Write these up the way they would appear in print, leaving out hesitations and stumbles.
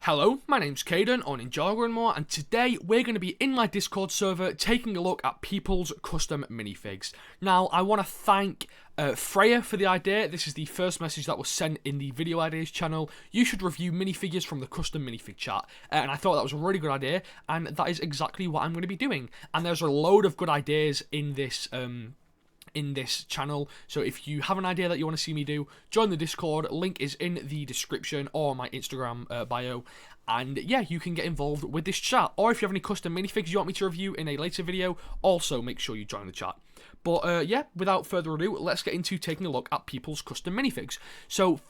Hello, my name's Caden on Ninjago and more, and today we're going to be in my Discord server taking a look at people's custom minifigs. Now, I want to thank Freya for the idea. This is the first message that was sent in the video ideas channel. You should review minifigures from the custom minifig chat, and I thought that was a really good idea, and that is exactly what I'm going to be doing. And there's a load of good ideas in this channel, so if you have an idea that you want to see me do, join the Discord. Link is in the description or my Instagram bio, and yeah, you can get involved with this chat. Or if you have any custom minifigs you want me to review in a later video, also make sure you join the chat. But yeah, without further ado, let's get into taking a look at people's custom minifigs. So,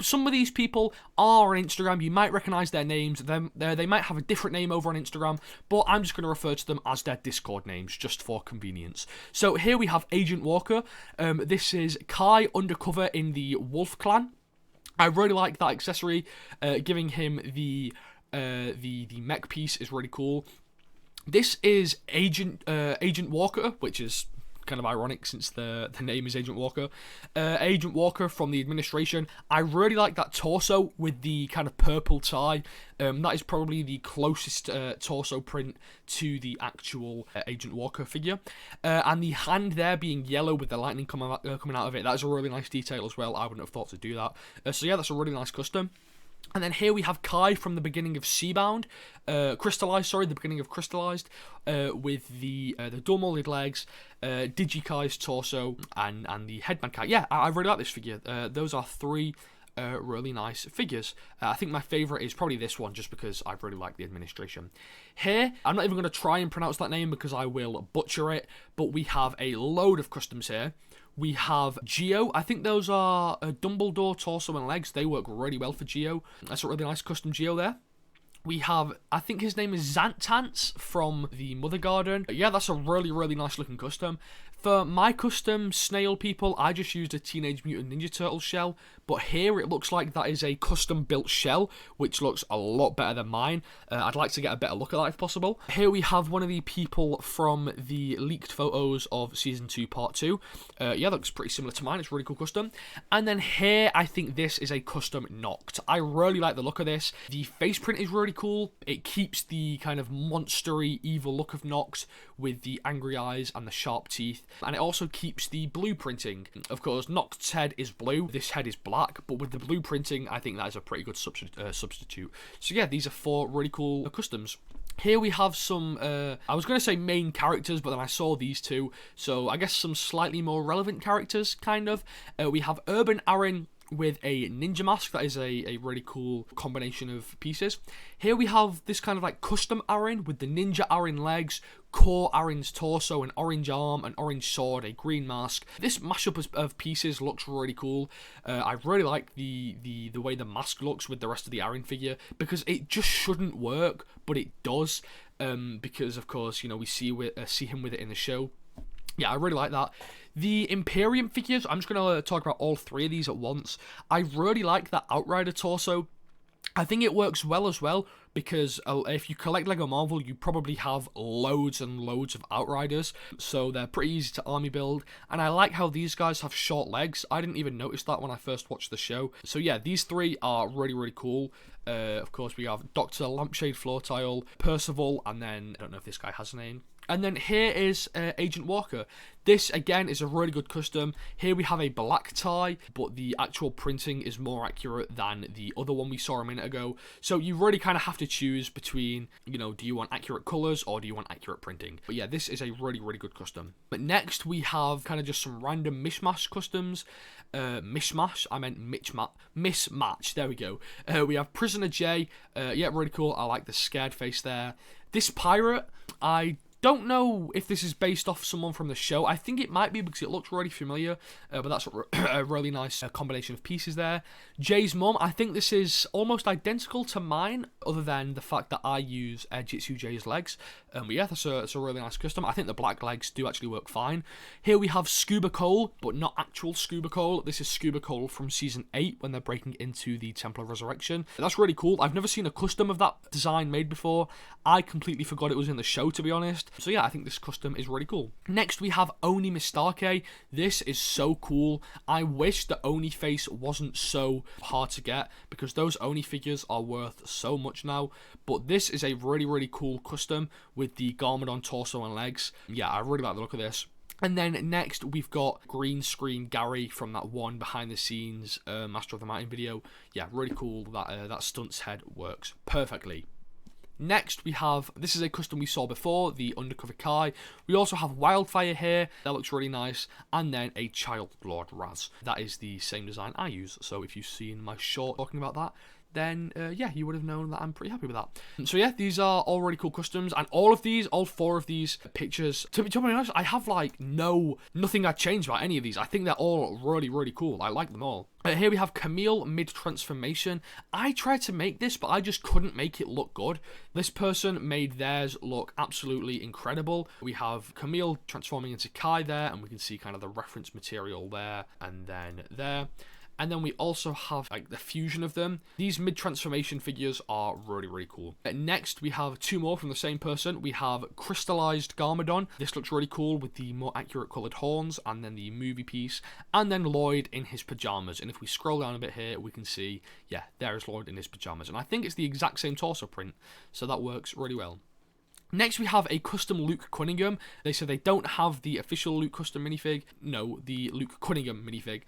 some of these people are on Instagram. You might recognise their names. They might have a different name over on Instagram, but I'm just going to refer to them as their Discord names, just for convenience. So here we have Agent Walker. This is Kai undercover in the Wolf Clan. I really like that accessory. Giving him the mech piece is really cool. This is Agent Walker, which is kind of ironic since the name is Agent Walker. Agent Walker from the administration. I really like that torso with the kind of purple tie. That is probably the closest torso print to the actual Agent Walker figure. And the hand there being yellow with the lightning coming out of it. That is a really nice detail as well. I wouldn't have thought to do that. So yeah, that's a really nice custom. And then here we have Kai from the beginning of Seabound, the beginning of Crystallized, with the dual molded legs, Digi-Kai's torso, and the headband Kai. Yeah, I really like this figure. Those are three really nice figures. I think my favourite is probably this one, just because I really like the administration. Here, I'm not even going to try and pronounce that name because I will butcher it, but we have a load of customs here. We have Geo. I think those are Dumbledore torso and legs. They work really well for Geo. That's a really nice custom Geo there. We have, I think his name is Xantance from the Mother Garden. Yeah, that's a really, really nice looking custom. For my custom snail people, I just used a Teenage Mutant Ninja Turtle shell, but here it looks like that is a custom built shell, which looks a lot better than mine. I'd like to get a better look at that if possible. Here we have one of the people from the leaked photos of Season 2 Part 2. Yeah, that looks pretty similar to mine. It's a really cool custom. And then here, I think this is a custom Noct. I really like the look of this. The face print is really cool. It keeps the kind of monstery, evil look of Noct with the angry eyes and the sharp teeth. And it also keeps the blue printing. Of course, Noct's head is blue. This head is black. But with the blue printing, I think that is a pretty good substitute. So yeah, these are four really cool customs. Here we have some, I was going to say main characters, but then I saw these two. So I guess some slightly more relevant characters, kind of. We have Urban Aaron with a ninja mask. That is a really cool combination of pieces. Here we have this kind of like custom Aaron with the ninja Aaron legs, core Aaron's torso, an orange arm, an orange sword, a green mask. This mashup of pieces looks really cool. I really like the way the mask looks with the rest of the Aaron figure, because it just shouldn't work, but it does, because of course, you know, we see him with it in the show. Yeah, I really like that. The Imperium figures, I'm just going to talk about all three of these at once. I really like that Outrider torso. I think it works well as well, because if you collect LEGO Marvel, you probably have loads and loads of Outriders, so they're pretty easy to army build, and I like how these guys have short legs. I didn't even notice that when I first watched the show. So yeah, these three are really, really cool. Of course, we have Dr. Lampshade Floor Tile, Percival, and then, I don't know if this guy has a name. And then here is Agent Walker. This, again, is a really good custom. Here we have a black tie, but the actual printing is more accurate than the other one we saw a minute ago. So you really kind of have to choose between, you know, do you want accurate colours or do you want accurate printing? But yeah, this is a really, really good custom. But next we have kind of just some random mishmash customs. Mismatch, there we go. We have Prisoner J. Yeah, really cool. I like the scared face there. This pirate, I don't know if this is based off someone from the show. I think it might be because it looks really familiar, but that's a really nice combination of pieces there. Jay's mum, I think this is almost identical to mine, other than the fact that I use Jitsu Jay's legs. But yeah, that's a really nice custom. I think the black legs do actually work fine. Here we have Scuba Cole, but not actual Scuba Cole. This is Scuba Cole from Season 8 when they're breaking into the Temple of Resurrection. That's really cool. I've never seen a custom of that design made before. I completely forgot it was in the show, to be honest. So yeah, I think this custom is really cool. Next, we have Oni Mistake. This is so cool. I wish the Oni face wasn't so hard to get, because those Oni figures are worth so much now. But this is a really, really cool custom with the Garmadon torso and legs. Yeah, I really like the look of this. And then next, we've got Green Screen Gary from that one behind the scenes Master of the Mountain video. Yeah, really cool that that stunts head works perfectly. Next, we have, this is a custom we saw before, the Undercover Kai. We also have Wildfire here, that looks really nice, and then a Child Lord Raz. That is the same design I use, so if you've seen my short talking about that, then yeah, you would have known that I'm pretty happy with that. So yeah, these are all really cool customs, and all four of these pictures, to be honest, I have like nothing I'd change about any of these. I think they're all really, really cool. I like them all. Here we have Camille mid-transformation. I tried to make this, but I just couldn't make it look good. This person made theirs look absolutely incredible. We have Camille transforming into Kai there, and we can see kind of the reference material there, and then there. And then we also have like the fusion of them. These mid-transformation figures are really, really cool. Next, we have two more from the same person. We have Crystallized Garmadon. This looks really cool with the more accurate coloured horns, and then the movie piece, and then Lloyd in his pajamas. And if we scroll down a bit here, we can see, yeah, there is Lloyd in his pajamas. And I think it's the exact same torso print, so that works really well. Next, we have a custom Luke Cunningham. They said they don't have the official Luke custom minifig. No, the Luke Cunningham minifig.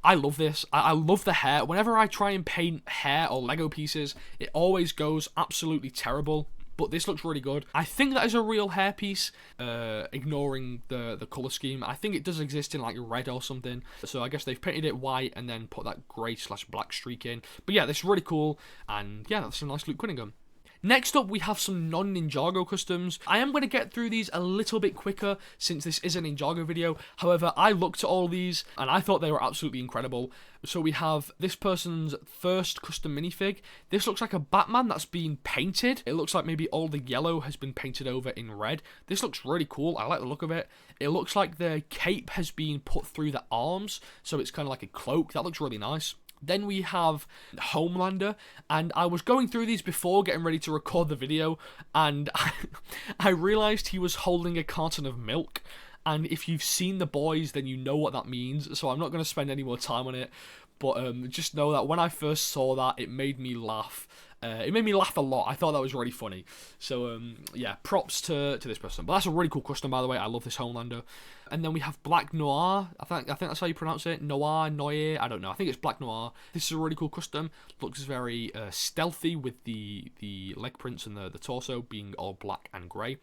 I love this. I love the hair. Whenever I try and paint hair or Lego pieces, it always goes absolutely terrible. But this looks really good. I think that is a real hair piece, ignoring the colour scheme. I think it does exist in like red or something. So I guess they've painted it white and then put that grey/black streak in. But yeah, this is really cool. And yeah, that's a nice Luke Cunningham. Next up, we have some Non-Ninjago Customs. I am going to get through these a little bit quicker since this is a Ninjago video. However, I looked at all these and I thought they were absolutely incredible. So we have this person's first custom minifig. This looks like a Batman that's been painted. It looks like maybe all the yellow has been painted over in red. This looks really cool. I like the look of it. It looks like the cape has been put through the arms, so it's kind of like a cloak. That looks really nice. Then we have Homelander, and I was going through these before getting ready to record the video, and I realised he was holding a carton of milk, and if you've seen The Boys, then you know what that means, so I'm not going to spend any more time on it, but just know that when I first saw that, it made me laugh. It made me laugh a lot. I thought that was really funny. So, yeah, props to this person. But that's a really cool custom, by the way. I love this Homelander. And then we have Black Noir. I think that's how you pronounce it. Noir, I don't know. I think it's Black Noir. This is a really cool custom. Looks very stealthy with the leg prints and the torso being all black and grey.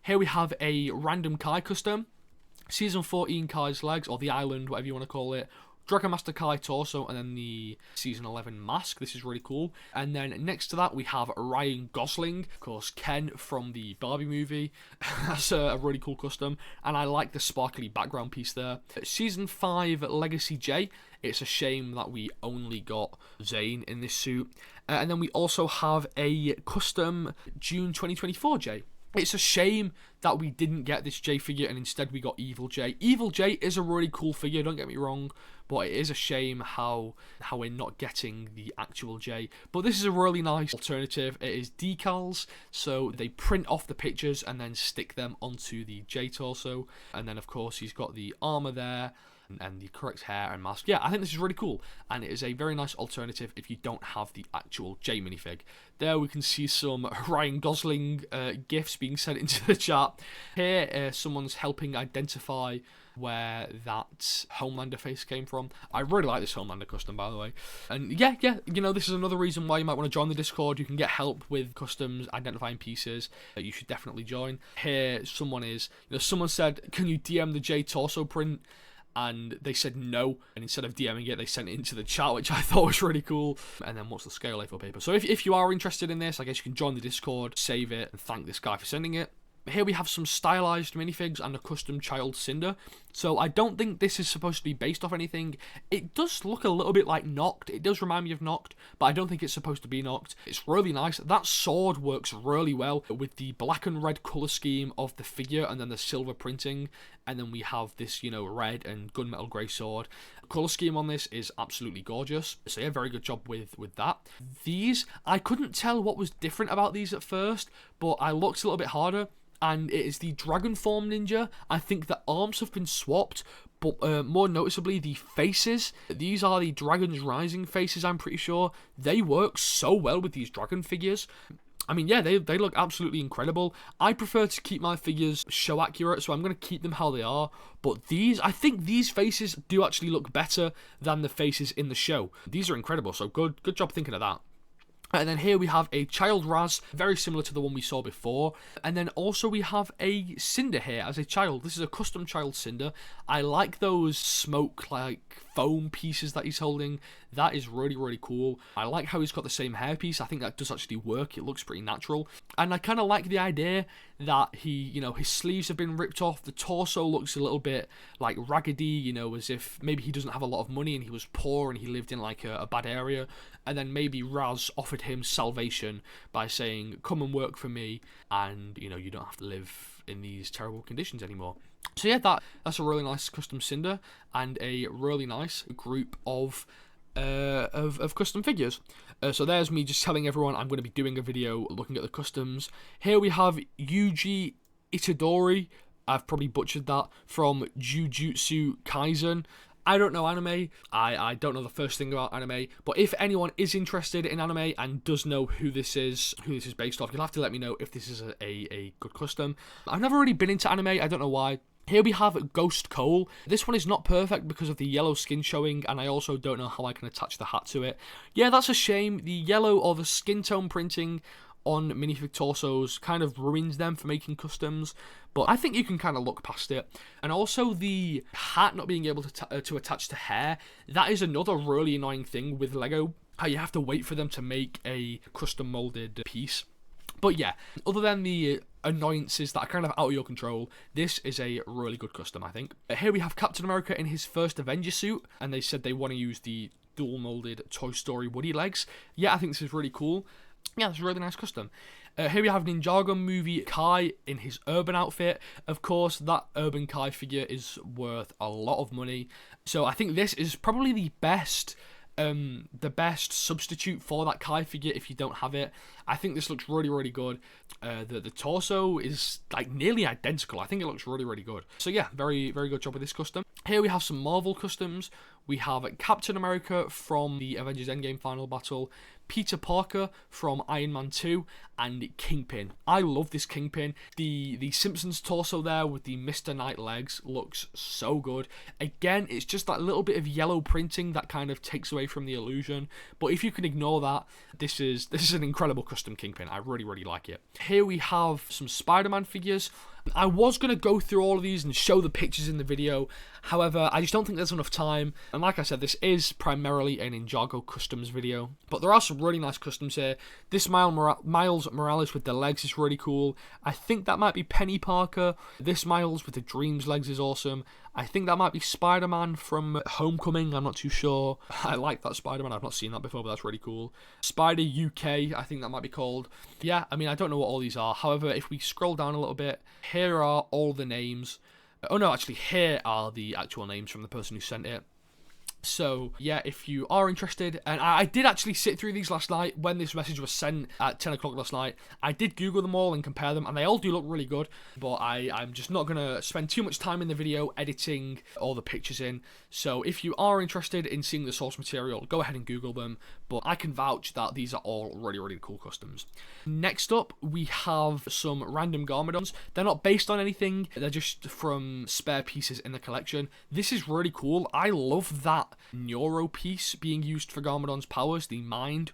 Here we have a random Kai custom. Season 14 Kai's legs, or the island, whatever you want to call it. Dragon Master Kai torso, and then the Season 11 mask. This is really cool. And then next to that, we have Ryan Gosling. Of course, Ken from the Barbie movie. That's a really cool custom. And I like the sparkly background piece there. Season 5 Legacy J. It's a shame that we only got Zane in this suit. And then we also have a custom June 2024 J. It's a shame that we didn't get this J figure and instead we got Evil J. Evil J is a really cool figure, don't get me wrong, but it is a shame how we're not getting the actual J. But this is a really nice alternative. It is decals, so they print off the pictures and then stick them onto the J torso. And then, of course, he's got the armor there and the correct hair and mask. Yeah, I think this is really cool, and it is a very nice alternative if you don't have the actual J minifig. There we can see some Ryan Gosling gifs being sent into the chat. Here, someone's helping identify where that Homelander face came from. I really like this Homelander custom, by the way. And yeah, you know, this is another reason why you might want to join the Discord. You can get help with customs, identifying pieces. You should definitely join. Here, someone said, can you DM the J torso print? And they said no, and instead of DMing it, they sent it into the chat, which I thought was really cool. And then what's the scale A4 paper? So if you are interested in this, I guess you can join the Discord, save it, and thank this guy for sending it. Here we have some stylized minifigs and a custom child Cinder. So I don't think this is supposed to be based off anything. It does look a little bit like Noct. It does remind me of Noct, but I don't think it's supposed to be Noct. It's really nice. That sword works really well with the black and red colour scheme of the figure and then the silver printing. And then we have this, red and gunmetal grey sword. Colour scheme on this is absolutely gorgeous. So yeah, very good job with that. These, I couldn't tell what was different about these at first, but I looked a little bit harder. and it is the Dragon Form Ninja. I think the arms have been swapped, but more noticeably the faces. These are the Dragon's Rising faces, I'm pretty sure. They work so well with these dragon figures. I mean, yeah, they look absolutely incredible. I prefer to keep my figures show accurate, so I'm going to keep them how they are. But I think these faces do actually look better than the faces in the show. These are incredible, so good job thinking of that. And then here we have a child Raz, very similar to the one we saw before. And then also we have a Cinder here as a child. This is a custom child Cinder. I like those smoke, like, foam pieces that he's holding. That is really, really cool. I like how he's got the same hairpiece. I think that does actually work. It looks pretty natural. And I kind of like the idea that his sleeves have been ripped off. The torso looks a little bit, like, raggedy, as if maybe he doesn't have a lot of money and he was poor and he lived in, like, a bad area. And then maybe Raz offered him salvation by saying, come and work for me, and, you don't have to live in these terrible conditions anymore. So yeah, that's a really nice custom Cinder, and a really nice group of custom figures. So there's me just telling everyone I'm going to be doing a video looking at the customs. Here we have Yuji Itadori, I've probably butchered that, from Jujutsu Kaisen. I don't know anime, I don't know the first thing about anime, but if anyone is interested in anime and does know who this is based off, you'll have to let me know if this is a good custom. I've never really been into anime, I don't know why. Here we have Ghost Cole. This one is not perfect because of the yellow skin showing, and I also don't know how I can attach the hat to it. Yeah, that's a shame. The yellow or the skin tone printing on minifig torsos kind of ruins them for making customs, but I think you can kind of look past it. And also the hat not being able to attach to hair, that is another really annoying thing with Lego, how you have to wait for them to make a custom molded piece. But yeah, other than the annoyances that are kind of out of your control, this is a really good custom, I think. Here we have Captain America in his first Avenger suit, and they said they want to use the dual molded Toy Story Woody legs. Yeah, I think this is really cool. Yeah, it's a really nice custom. Here we have Ninjago movie Kai in his urban outfit. Of course, that urban Kai figure is worth a lot of money. So I think this is probably the best substitute for that Kai figure if you don't have it. I think this looks really, really good. The torso is like nearly identical. I think it looks really, really good. So yeah, very, very good job with this custom. Here we have some Marvel customs. We have Captain America from the Avengers Endgame final battle, Peter Parker from Iron Man 2, and Kingpin. I love this Kingpin. The Simpsons torso there with the Mr. Knight legs looks so good. Again, it's just that little bit of yellow printing that kind of takes away from the illusion. But if you can ignore that, this is an incredible custom Kingpin. I really, really like it. Here we have some Spider-Man figures. I was going to go through all of these and show the pictures in the video. However, I just don't think there's enough time. And like I said, this is primarily a Ninjago Customs video. But there are some really nice customs here. This Miles Morales with the legs is really cool. I think that might be Penny Parker. This Miles with the Dreams legs is awesome. I think that might be Spider-Man from Homecoming. I'm not too sure. I like that Spider-Man. I've not seen that before, but that's really cool. Spider UK, I think that might be called. Yeah, I mean, I don't know what all these are. However, if we scroll down a little bit, here are all the names. Oh no, actually, here are the actual names from the person who sent it. So, yeah, if you are interested, and I did actually sit through these last night when this message was sent at 10 o'clock last night. I did Google them all and compare them, and they all do look really good, but I'm just not going to spend too much time in the video editing all the pictures in. So if you are interested in seeing the source material, go ahead and Google them, but I can vouch that these are all really, really cool customs. Next up, we have some random Garmadons. They're not based on anything, they're just from spare pieces in the collection. This is really cool. I love that Neuro piece being used for Garmadon's powers, the mind.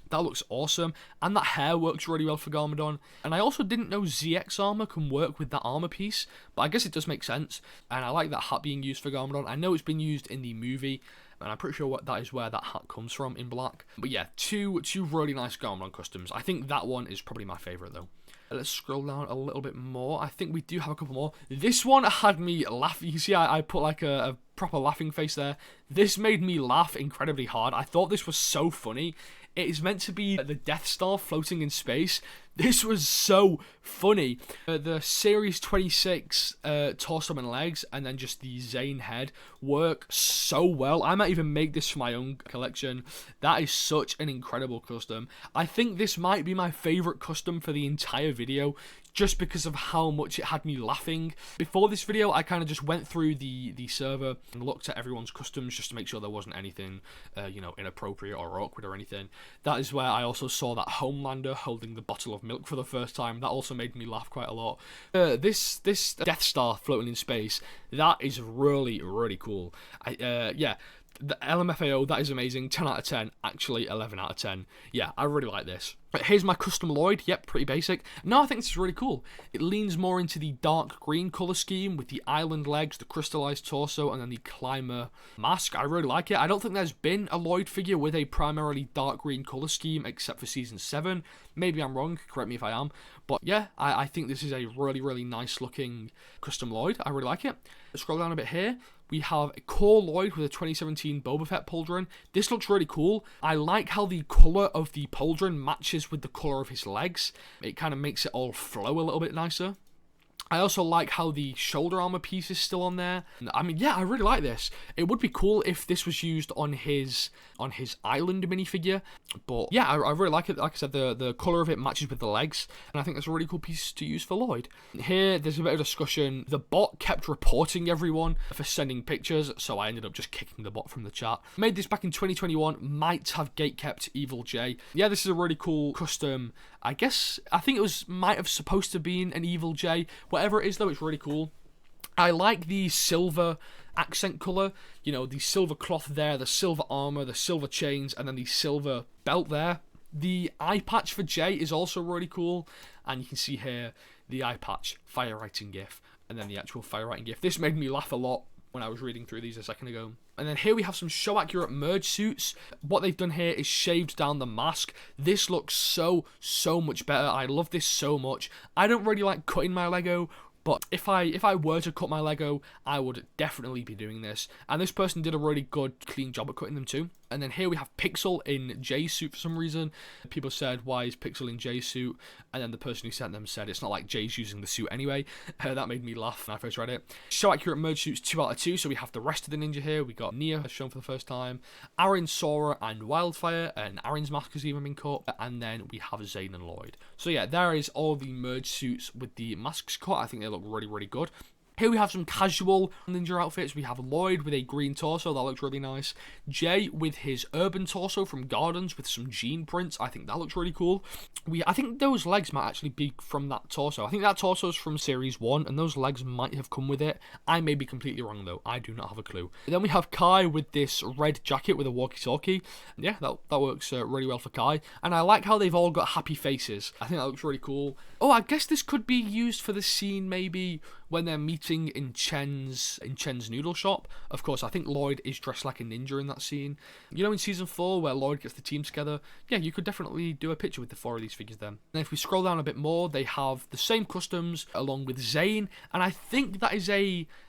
That looks awesome, and that hair works really well for Garmadon. And I also didn't know ZX armor can work with that armor piece, but I guess it does make sense. And I like that hat being used for Garmadon. I know it's been used in the movie, and I'm pretty sure that is where that hat comes from in black. But yeah, two really nice Garmadon customs. I think that one is probably my favorite though. Let's scroll down a little bit more. I think we do have a couple more. This one had me laughing. You see, I put like a proper laughing face there. This made me laugh incredibly hard. I thought this was so funny. It is meant to be the Death Star floating in space. This was so funny. The Series 26 torso and legs, and then just the Zane head work so well. I might even make this for my own collection. That is such an incredible custom. I think this might be my favourite custom for the entire video, just because of how much it had me laughing. Before this video, I kind of just went through the server and looked at everyone's customs just to make sure there wasn't anything, inappropriate or awkward or anything. That is where I also saw that Homelander holding the bottle of milk for the first time. That also made me laugh quite a lot. This Death Star floating in space, that is really, really cool. Yeah. The LMFAO, that is amazing. 10 out of 10. Actually, 11 out of 10. Yeah, I really like this. Here's my custom Lloyd. Yep, pretty basic. No, I think this is really cool. It leans more into the dark green colour scheme with the island legs, the crystallized torso, and then the climber mask. I really like it. I don't think there's been a Lloyd figure with a primarily dark green colour scheme except for Season 7. Maybe I'm wrong. Correct me if I am. But yeah, I think this is a really, really nice looking custom Lloyd. I really like it. Let's scroll down a bit here. We have a core Lloyd with a 2017 Boba Fett pauldron. This looks really cool. I like how the colour of the pauldron matches with the colour of his legs. It kind of makes it all flow a little bit nicer. I also like how the shoulder armor piece is still on there. I mean, yeah, I really like this. It would be cool if this was used on his island minifigure. But yeah, I really like it. Like I said, the colour of it matches with the legs. And I think that's a really cool piece to use for Lloyd. Here, there's a bit of discussion. The bot kept reporting everyone for sending pictures, so I ended up just kicking the bot from the chat. Made this back in 2021. Might have gatekept Evil J. Yeah, this is a really cool custom. I think it might have supposed to be an Evil J. Whatever it is, though, it's really cool. I like the silver accent colour, the silver cloth there, the silver armour, the silver chains, and then the silver belt there. The eye patch for Jay is also really cool, and you can see here the eye patch, fire writing gif, and then the actual fire writing gif. This made me laugh a lot when I was reading through these a second ago. And then here we have some show accurate merge suits. What they've done here is shaved down the mask. This looks so much better. I love this so much. I don't really like cutting my Lego, but if I were to cut my Lego, I would definitely be doing this. And this person did a really good, clean job at cutting them too. And then here we have Pixel in Jay's suit for some reason. People said, why is Pixel in Jay's suit? And then the person who sent them said, it's not like Jay's using the suit anyway. That made me laugh when I first read it. Show accurate merge suits 2 out of 2. So we have the rest of the ninja here. We got Nia shown for the first time. Aaron, Sora, and Wildfire. And Aaron's mask has even been cut. And then we have Zane and Lloyd. So yeah, there is all the merge suits with the masks cut. I think they look really, really good. Here we have some casual ninja outfits. We have Lloyd with a green torso. That looks really nice. Jay with his urban torso from Gardens with some jean prints. I think that looks really cool. I think those legs might actually be from that torso. I think that torso is from Series 1, and those legs might have come with it. I may be completely wrong, though. I do not have a clue. And then we have Kai with this red jacket with a walkie-talkie. Yeah, that works really well for Kai. And I like how they've all got happy faces. I think that looks really cool. Oh, I guess this could be used for the scene, maybe, when they're meeting in Chen's noodle shop. Of course, I think Lloyd is dressed like a ninja in that scene. In Season 4 where Lloyd gets the team together, yeah, you could definitely do a picture with the 4 of these figures then. And if we scroll down a bit more, they have the same customs along with Zane, and I think that is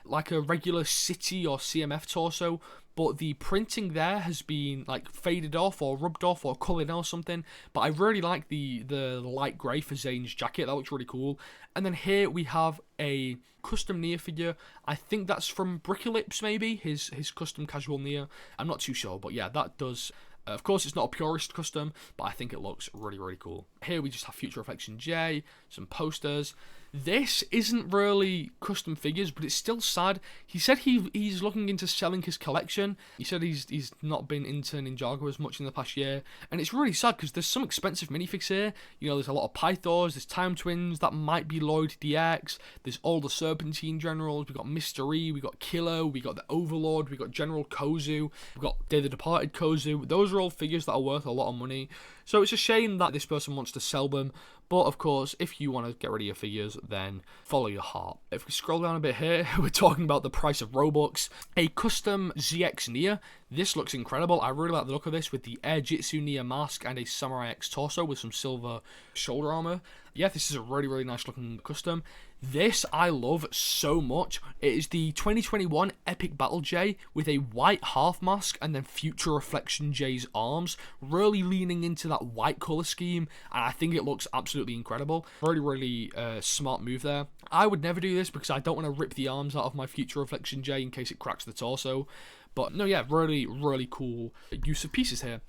like a regular City or CMF torso, but the printing there has been like faded off or rubbed off or coloured or something. But I really like the light grey for Zane's jacket. That looks really cool. And then here we have a custom Nia figure. I think that's from Brickolips, maybe his custom casual Nia. I'm not too sure, but yeah, that does. Of course, it's not a purist custom, but I think it looks really, really cool. Here we just have Future Reflection J, some posters. This isn't really custom figures, but it's still sad. He said he's looking into selling his collection. He said he's not been into Ninjago as much in the past year, and it's really sad because there's some expensive minifigs here. There's a lot of Pythors, there's Time Twins, that might be Lloyd DX. There's all the Serpentine Generals. We got Mystery, we got Killer, we got the Overlord, we got General Kozu, we got Day of the Departed Kozu. Those are all figures that are worth a lot of money. So it's a shame that this person wants to sell them. But of course, if you want to get rid of your figures, then follow your heart. If we scroll down a bit here, we're talking about the price of Robux. A custom ZX Nia. This looks incredible. I really like the look of this with the Air Jitsu Nia mask and a Samurai X torso with some silver shoulder armor. Yeah, this is a really, really nice looking custom. This I love so much. It is the 2021 Epic Battle J with a white half mask and then Future Reflection J's arms, really leaning into that white color scheme, and I think it looks absolutely incredible. Really, really smart move there. I would never do this because I don't want to rip the arms out of my Future Reflection J in case it cracks the torso. But no, yeah, really, really cool use of pieces here.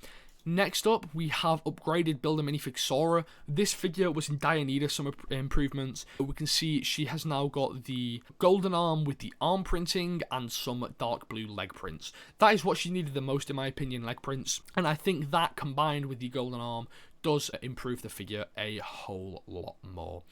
Next up, we have upgraded Builder Minifig Sora. This figure was in dire need of some improvements. We can see she has now got the golden arm with the arm printing and some dark blue leg prints. That is what she needed the most, in my opinion, leg prints. And I think that combined with the golden arm does improve the figure a whole lot more.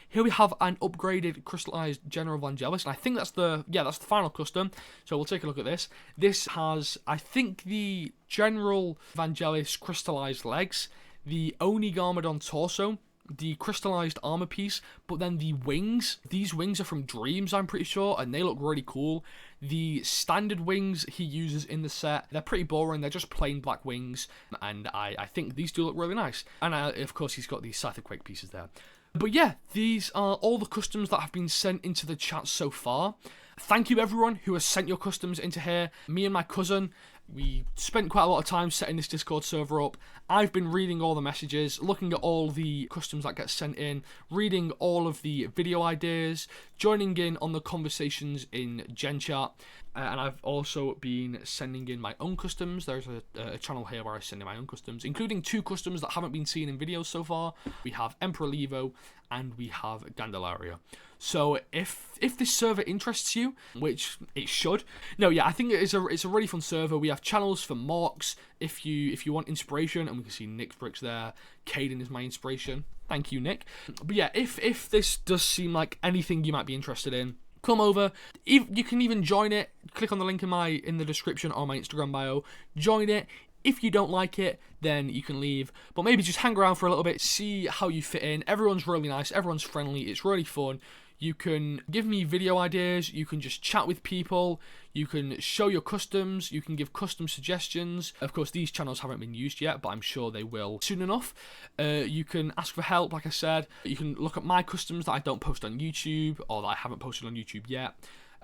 Here we have an upgraded crystallized General Vangelis, and I think that's the final custom. So we'll take a look at this. This has, I think, the General Vangelis crystallized legs, the Oni Garmadon torso, the crystallized armor piece, but then the wings. These wings are from Dreams, I'm pretty sure, and they look really cool. The standard wings he uses in the set, they're pretty boring. They're just plain black wings, and I think these do look really nice. And of course, he's got these Scythe Quake pieces there. But yeah, these are all the customs that have been sent into the chat so far. Thank you everyone who has sent your customs into here. Me and my cousin, we spent quite a lot of time setting this Discord server up. I've been reading all the messages, looking at all the customs that get sent in, reading all of the video ideas, joining in on the conversations in Gen Chat, and I've also been sending in my own customs. There's a channel here where I send in my own customs, including 2 customs that haven't been seen in videos so far. We have Emperor Levo and we have Gandalaria. So if this server interests you, which it should, no, yeah, I think it's a really fun server. We have channels for Morks if you want inspiration, and we can see Nick's bricks there. Caden is my inspiration. Thank you, Nick. But yeah, if this does seem like anything you might be interested in, come over. You can even join it. Click on the link in the description or my Instagram bio. Join it. If you don't like it, then you can leave. But maybe just hang around for a little bit, see how you fit in. Everyone's really nice. Everyone's friendly. It's really fun. You can give me video ideas. You can just chat with people. You can show your customs. You can give custom suggestions. Of course, these channels haven't been used yet, but I'm sure they will soon enough. You can ask for help, like I said. You can look at my customs that I don't post on YouTube or that I haven't posted on YouTube yet.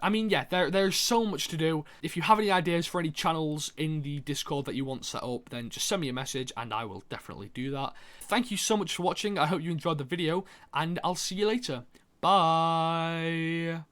I mean, yeah, there's so much to do. If you have any ideas for any channels in the Discord that you want set up, then just send me a message and I will definitely do that. Thank you so much for watching. I hope you enjoyed the video, and I'll see you later. Bye.